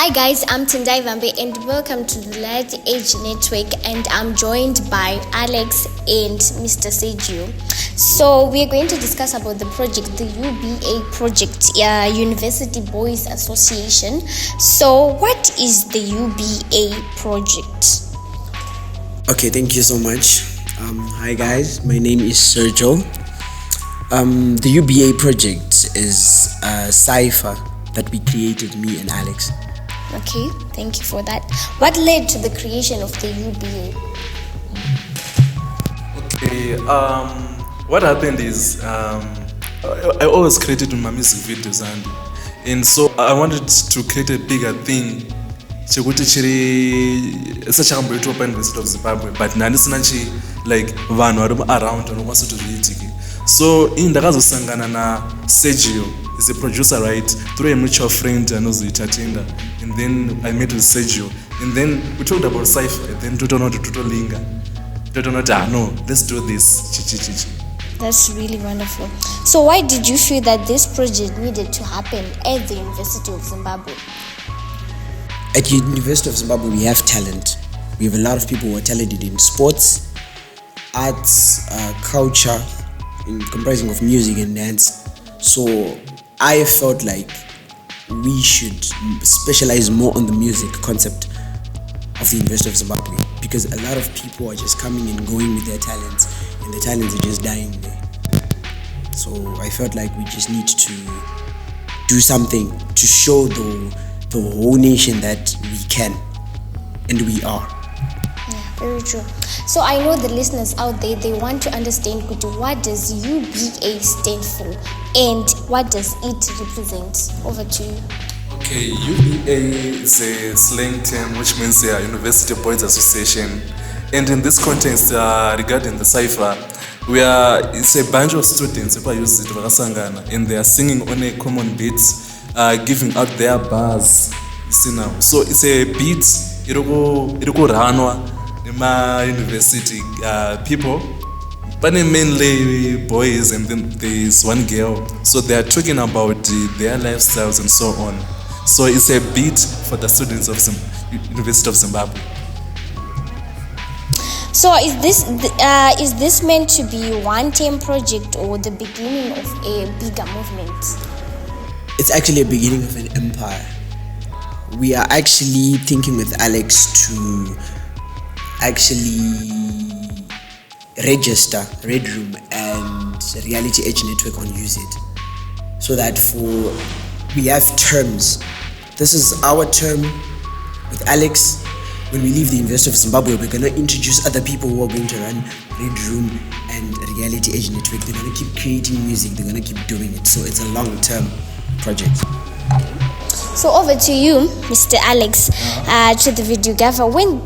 Hi guys, I'm Tendai Vambe and welcome to the Lad Age Network, and I'm joined by Alex and Mr. Sergio. So we are going to discuss about the project, the U.B.A project, University Boys Association. So what is the U.B.A project? Okay, thank you so much. Hi guys, my name is Sergio. The U.B.A project is a cipher that we created, me and Alex. Okay, thank you for that. What led to the creation of the U.B.A? Okay, what happened is I always created my music videos and so I wanted to create a bigger thing. Chekuti chiri sachakamboitwa pa University of Zimbabwe, but ndandisina like vanhu vari around vanokwanisa kuti zviitike. So ndakazosangana na Sergio. He's a producer, right? Through a mutual friend anozwi Tatinda, and then I met with Sergio, and then we talked about Cypher, and then totolinga, no, let's do this. That's really wonderful. So why did you feel that this project needed to happen at the University of Zimbabwe? At the University of Zimbabwe, we have talent. We have a lot of people who are talented in sports, arts, culture, in comprising of music and dance. So I felt like we should specialize more on the music concept of the University of Zimbabwe, because a lot of people are just coming and going with their talents, and the talents are just dying there. So I felt like we just need to do something to show the whole nation that we can and we are. Yeah, very true. So I know the listeners out there, they want to understand what does U.B.A stand for and what does it represent. Over to you. Okay, U.B.A is a slang term which means University Boys Association, and in this context regarding the cipher, it's a bunch of students who use it and they are singing on a common beat, giving out their bars. See now, so it's a beat iriko ranwa my university people, but mainly boys, and then there's one girl, so they are talking about their lifestyles and so on. So it's a beat for the students of University of Zimbabwe. So is this meant to be a one-time project or the beginning of a bigger movement? It's actually a beginning of an empire. We are actually thinking with Alex to actually register Red Room and Reality Edge Network on Use It, so that we have terms. This is our term with Alex. When we leave the University of Zimbabwe, we're going to introduce other people who are going to run Red Room and Reality Edge Network. They're going to keep creating music, they're going to keep doing it. So it's a long-term project. So over to you, Mr. Alex, to the videographer. When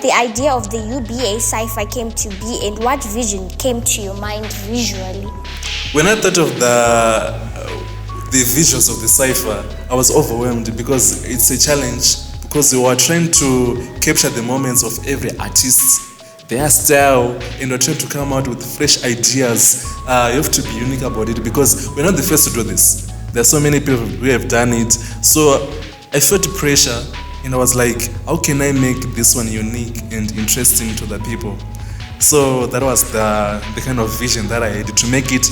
the idea of the U.B.A Cypher came to be, and what vision came to your mind visually? When I thought of the visuals of the cipher, I was overwhelmed because it's a challenge, because we were trying to capture the moments of every artist, their style, and we're trying to come out with fresh ideas. You have to be unique about it, because we're not the first to do this. There are so many people who have done it. So I felt pressure, and I was like, how can I make this one unique and interesting to the people? So that was the kind of vision that I had, to make it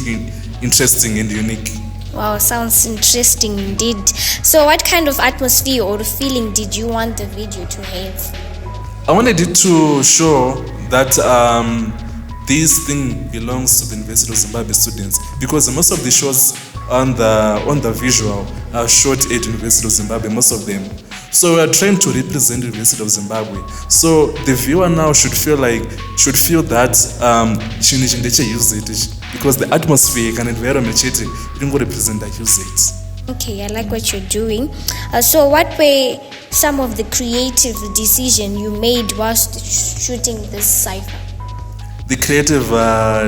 interesting and unique. Wow, sounds interesting indeed. So what kind of atmosphere or feeling did you want the video to have? I wanted it to show that this thing belongs to the University of Zimbabwe students, because most of the shows on the visual are shot at University of Zimbabwe, most of them. So we are trying to represent the University of Zimbabwe. So the viewer now should feel that use it, because the atmosphere and environment represent that use it. Okay, I like what you're doing. So what were some of the creative decisions you made whilst shooting this cipher? The creative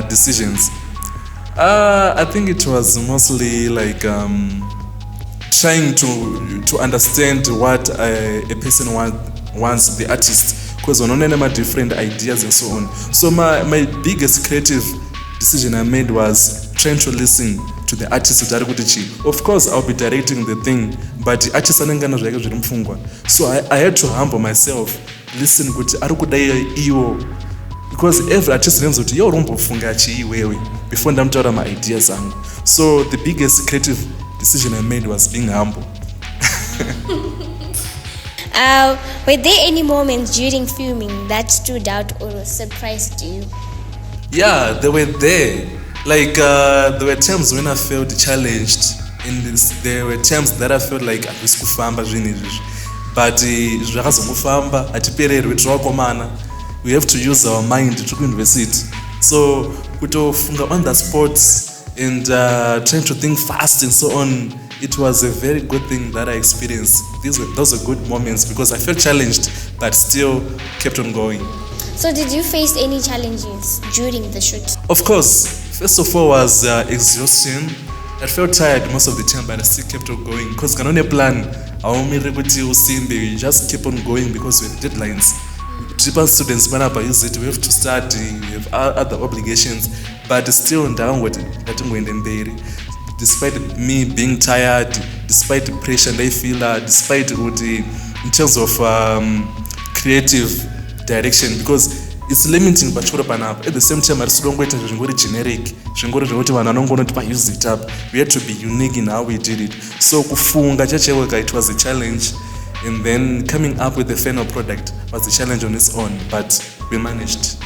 decisions. I think it was mostly like trying to understand what a person wants, the artist, because on have different ideas and so on. So my biggest creative decision I made was trying to listen to the artist. Of course, I'll be directing the thing, but achisanangana zvake zviri mupfungwa. So I had to humble myself, listen kuti ari kudai iwo, because every artist knows kuti yo rombofunga chii wewe before ndamutaura my ideas angu. So the biggest creative decision I made was being humble. Were there any moments during filming that stood out or surprised you? Yeah, they were there. Like there were times when I felt challenged in this. There were times that I felt like akusikufamba zvinhu izvi, but zvakazongofamba atipererwi tinokomana. We have to use our mind to university. So kutofunga on the spot and trying to think fast and so on, it was a very good thing that I experienced. Those were good moments because I felt challenged but still kept on going. So did you face any challenges during the shoot? Of course, first of all was exhaustion. I felt tired most of the time, but I still kept on going because kanone plan you just keep on going because we have deadlines. Triple students, we have to study, we have other obligations, but still despite me being tired, despite the pressure I feel, despite in terms of creative direction, because it's limiting but at the same time it's not generic, use it up. We had to be unique in how we did it. So it was a challenge, and then coming up with the final product was a challenge on its own, but we managed.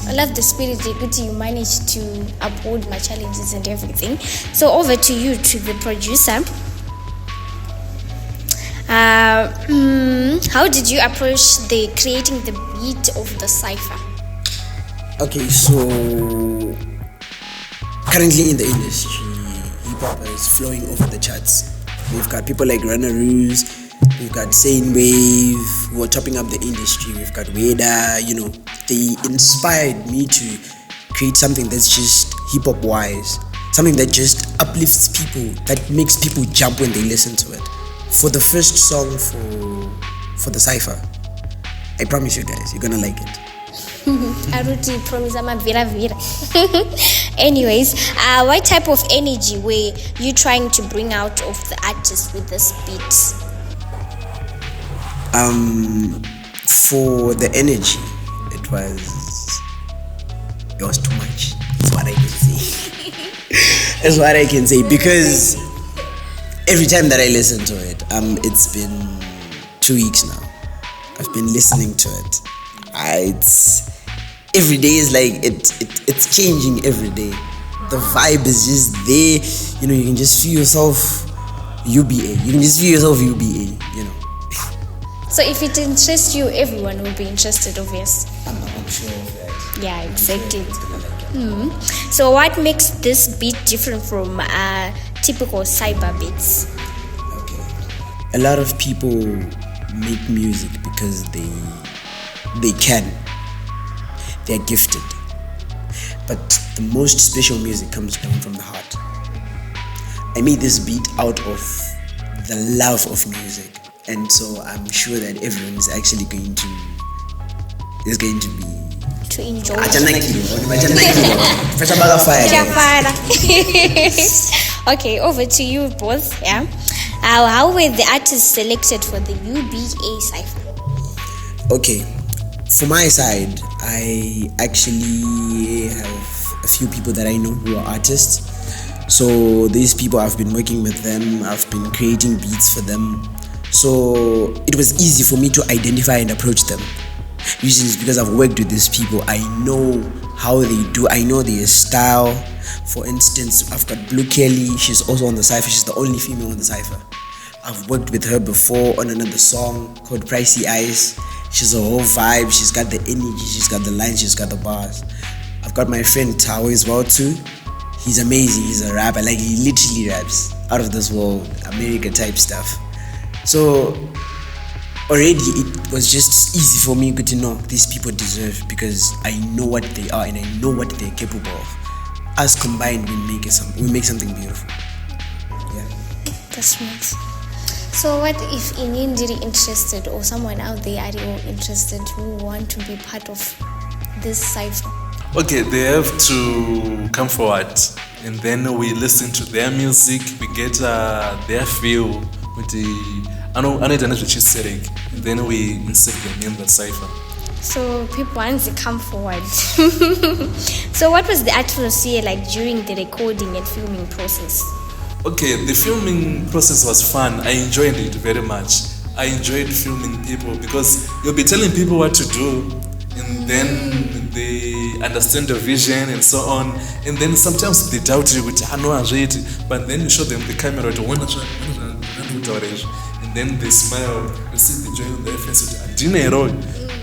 I love the spirit that you managed to uphold my challenges and everything. So over to you, to the producer. How did you approach the creating the beat of the cypher? Okay, so currently in the industry, hip-hop is flowing over the charts. We've got people like Runnaroos, we've got Sane Wave, who are topping up the industry. We've got Weda, they inspired me to create something that's just hip-hop wise, something that just uplifts people, that makes people jump when they listen to it. For the first song for the cypher, I promise you guys, you're gonna like it. Aruti promise I'm a vera. Anyways, what type of energy were you trying to bring out of the artist with this beat? For the energy, it was too much. That's what I can say. That's what I can say, because every time that I listen to it, it's been 2 weeks now. I've been listening to it. It's every day is like it's changing every day. The vibe is just there. You can just feel yourself U.B.A. You can just feel yourself U.B.A. So if it interests you, everyone will be interested, obviously. I'm sure of that. Yeah, exactly. So what makes this beat different from typical cyber beats? Okay. A lot of people make music because they can. They're gifted. But the most special music comes down from the heart. I made this beat out of the love of music. And so I'm sure that everyone is actually going to enjoy. Okay, over to you both. Yeah. How were the artists selected for the U.B.A Cypher? Okay, for my side, I actually have a few people that I know who are artists. So these people, I've been working with them. I've been creating beats for them. So it was easy for me to identify and approach them. Usually it's because I've worked with these people. I know how they do. I know their style. For instance, I've got Blue Kelly. She's also on the cypher. She's the only female on the cypher. I've worked with her before on another song called Pricey Eyes. She's a whole vibe. She's got the energy. She's got the lines. She's got the bars. I've got my friend Tao as well too. He's amazing. He's a rapper. Like, he literally raps out of this world, America type stuff. So already it was just easy for me to know these people deserve, because I know what they are and I know what they're capable of. Us combined, we make something beautiful. Yeah. That's nice. So what if Indiri interested, or someone out there are interested who want to be part of this cypher? Okay, they have to come forward, and then we listen to their music, we get their feel kuti anoita nezvechisereki, and then we insert them in the cipher. So people once they come forward. So what was the atmosphere like during the recording and filming process? Okay, the filming process was fun. I enjoyed it very much. I enjoyed filming people because you'll be telling people what to do, and then they understand the vision and so on. And then sometimes they doubt you, which I know I read, but then you show them the camera to one, and then they smile. You see the joy on their face.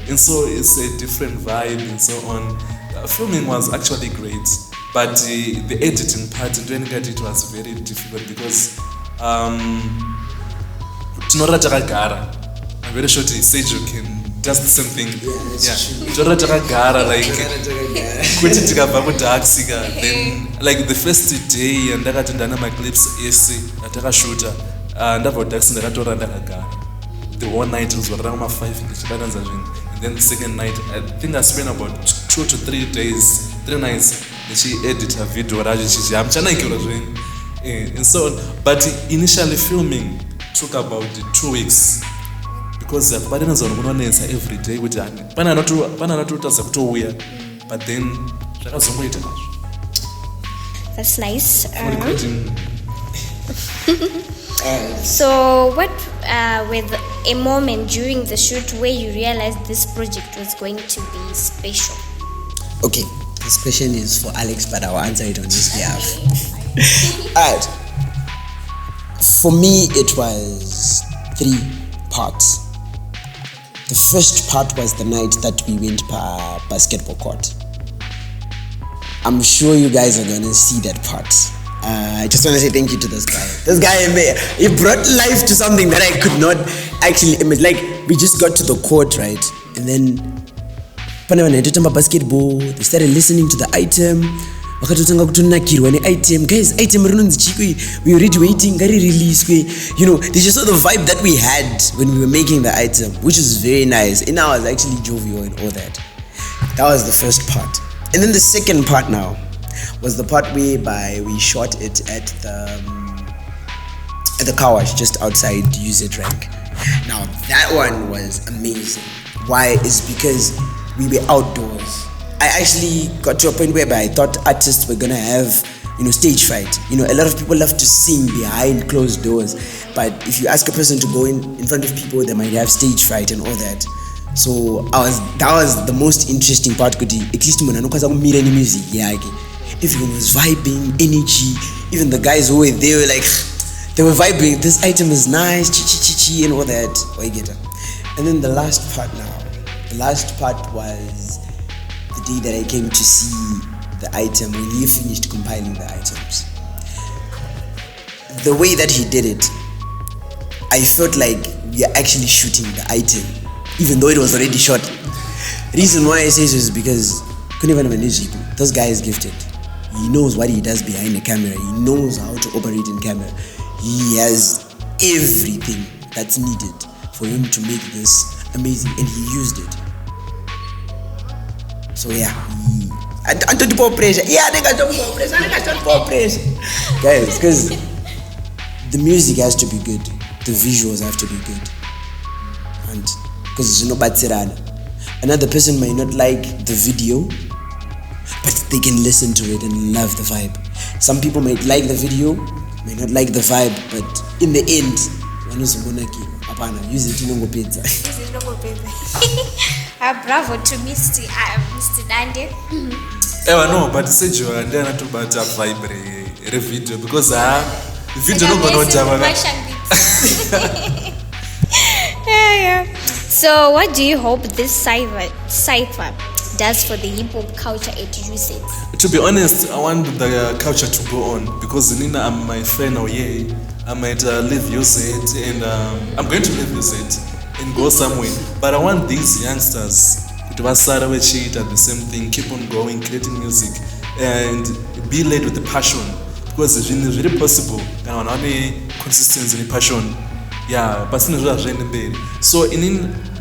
And so it's a different vibe and so on. Filming was actually great, but the editing part, doing it was very difficult because I'm very sure Seju can does the same thing. Then like the first day and I my clips shooter and the one night was around 5 and then the second night I think I spent about 2 to 3 days, 3 nights that she edited her video and so on. But initially filming took about 2 weeks because every day but then that's nice. So what with a moment during the shoot where you realized this project was going to be special? Okay, this question is for Alex, but I'll answer it on his behalf. Alright. For me, it was 3 parts. The first part was the night that we went to basketball court. I'm sure you guys are gonna see that part. I just want to say thank you to this guy. This guy, he brought life to something that I could not actually imagine. Like, we just got to the court, right? And then, basketball, they started listening to the item. Guys, item, we already waiting, release. You know, they just saw the vibe that we had when we were making the item, which was very nice. And I was actually jovial and all that. That was the first part. And then the second part now was the part whereby we shot it at the car wash just outside UZ Rank. Now that one was amazing. Why? Is because we were outdoors. I actually got to a point whereby I thought artists were gonna have, stage fright. A lot of people love to sing behind closed doors, but if you ask a person to go in front of people, they might have stage fright and all that. So that was the most interesting part. At least music, yeah. Everyone was vibing, energy. Even the guys who were there, they were vibing. This item is nice, chi and all that. And then the last part was the day that I came to see the item when he finished compiling the items. The way that he did it, I felt like we are actually shooting the item, even though it was already shot. Reason why I say so is because this guy is gifted. He knows what he does behind the camera. He knows how to operate in camera. He has everything that's needed for him to make this amazing, and he used it. So yeah, I don't put pressure. Yeah, I don't put pressure. Guys, because the music has to be good, the visuals have to be good, and because another person might not like the video, but they can listen to it and love the vibe. Some people might like the video, might not like the vibe, but in the end, use it. Bravo to Mr. Dande. No, but Seju and then to bat a vibe video because the video no going yeah. So what do you hope this cipher does for the hip hop culture at UZ? To be honest, I want the culture to go on because Nina, I'm my friend now. Yeah, I might leave UZ and I'm going to leave UZ and go somewhere. But I want these youngsters to cheat at the same thing, keep on going, creating music, and be led with the passion because it's really possible. And only consistency and passion. Yeah, but so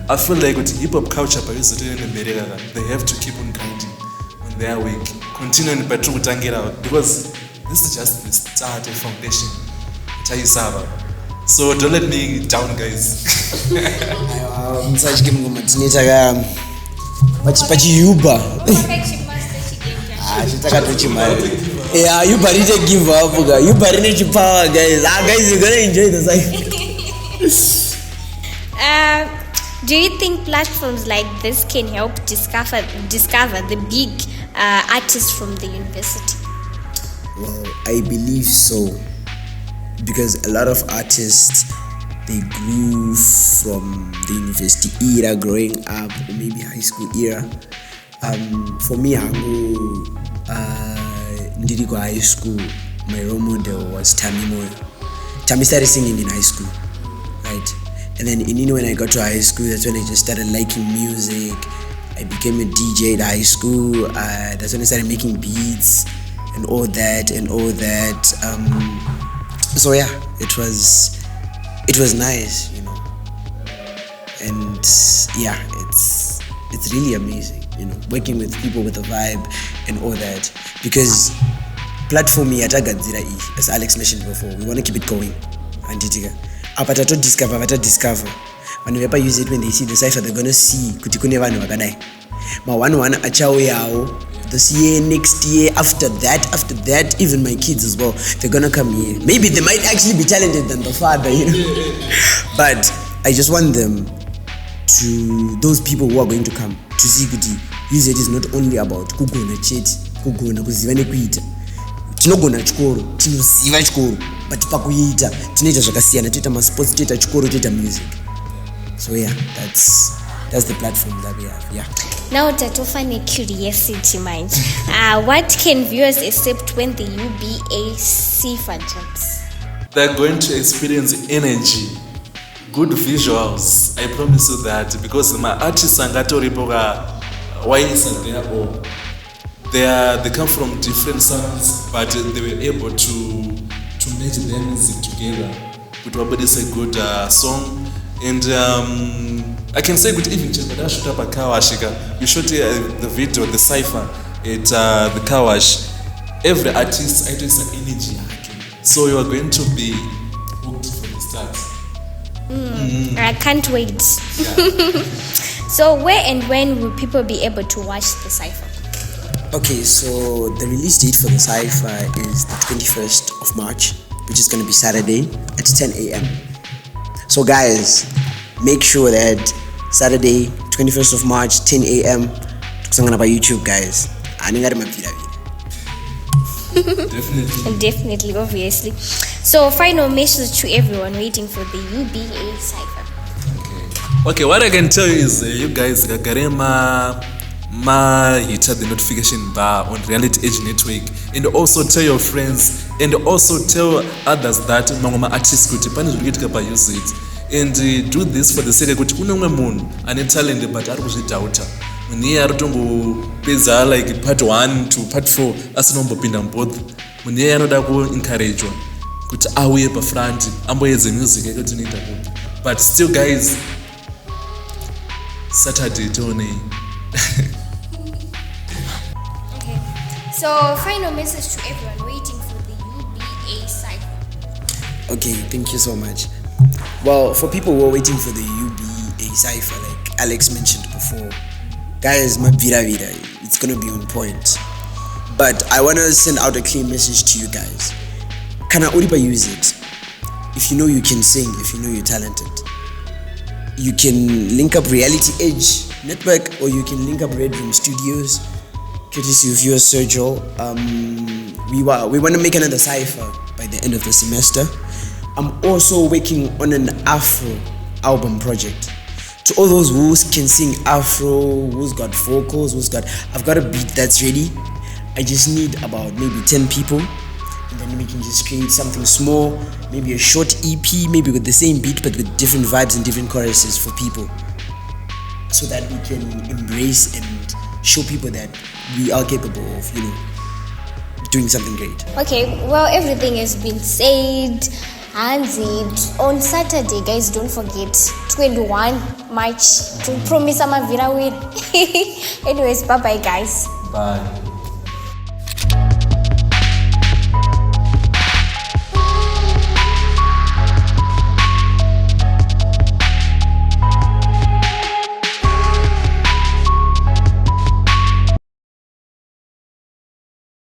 I feel like with hip hop culture, they have to keep on grinding on their way, continuing to get out because this is just the start, a foundation. So don't let me down, guys. Msachike mngoma tineta pachiyuba chitaka tochimari yuba rite give up yuba rine chipower guys. Guys, you're gonna enjoy the cycle. Do you think platforms like this can help discover the big artists from the university? Well, I believe so, because a lot of artists, they grew from the university era, growing up, or maybe high school era. For me, I go high school. My role model was Tammy Moyo. Tammy started singing in high school, right? And then when I got to high school, that's when I just started liking music. I became a DJ at high school. That's when I started making beats and all that. So yeah, it was nice, and yeah, it's really amazing, working with people with a vibe and all that, because platform yatagadzira iyi, as Alex mentioned before, we want to keep it going. And apa discover vanhu vepa use it, when they see the cypher, they're gonna see kuti kune vanhu vakadai. Ma one achauyawo this year, next year, after that, even my kids as well, they're gonna come here. Maybe they might actually be talented than the father, But I just want them to, those people who are going to come, to see kuti use it is not only about kugona cheti, kugona kuziva nekuita. Tinogona chikoro, tinoziva chikoro, but pakuita tinoita zvakasiyana, toita masports, toita chikoro, toita music. So yeah, that's the platform that we have. Yeah. Now tatofane curiosity mind. What can viewers accept when the U.B.A Cypher drops? They're going to experience energy, good visuals. I promise you that, because my artists angatoripoka waisa there, or they come from different sounds, but they were able to match their music together. It was a good song, and I can say good even just but I shoot up a kawash. You shot the video, the cypher at the kawash. Every artist has energy, so you are going to be hooked from the start. I can't wait. Yeah. So where and when will people be able to watch the cypher? Okay, so the release date for the cypher is the 21st of March, which is going to be Saturday at 10 a.m. So guys, make sure that Saturday, 21st of March, 10 a.m. tukusangana pa YouTube, guys. Definitely, obviously. So final message to everyone waiting for the U.B.A Cypher. Okay, what I can tell you is you guys gagarema hit the notification bar on Reality Age Network, and also tell your friends, and also tell others that mangoma artists kuti pane zviri pa use it, and do this for the sake kuti kune umwe munhu ane talent but ari kuzvidhauta, munhu ari tongopedza like part 1 to part 4 asinombopinda both, munhu anoda ku encourage kuti auye pa front amboedze music yake kuti inoita kuti, but still guys, Saturday tone. Okay, so final message to everyone waiting for the U.B.A Cypher. Okay, thank you so much. Well, for people who are waiting for the U.B.A Cypher, like Alex mentioned before, guys, it's gonna be on point. But I wanna send out a clear message to you guys. Can I only use it? If you know you can sing, if you know you're talented, you can link up Reality Edge Network, or you can link up Red Room Studios, courtesy of yours, Sergio. We want to make another cypher by the end of the semester. I'm also working on an Afro album project. To all those who can sing Afro, who's got vocals, I've got a beat that's ready. I just need about maybe 10 people, and then we can just create something small, maybe a short EP, maybe with the same beat but with different vibes and different choruses for people, so that we can embrace and show people that we are capable of, doing something great. Okay, well, everything has been said. And on Saturday, guys, don't forget 21 March to promise Amavira win. Anyways, bye bye, guys. Bye.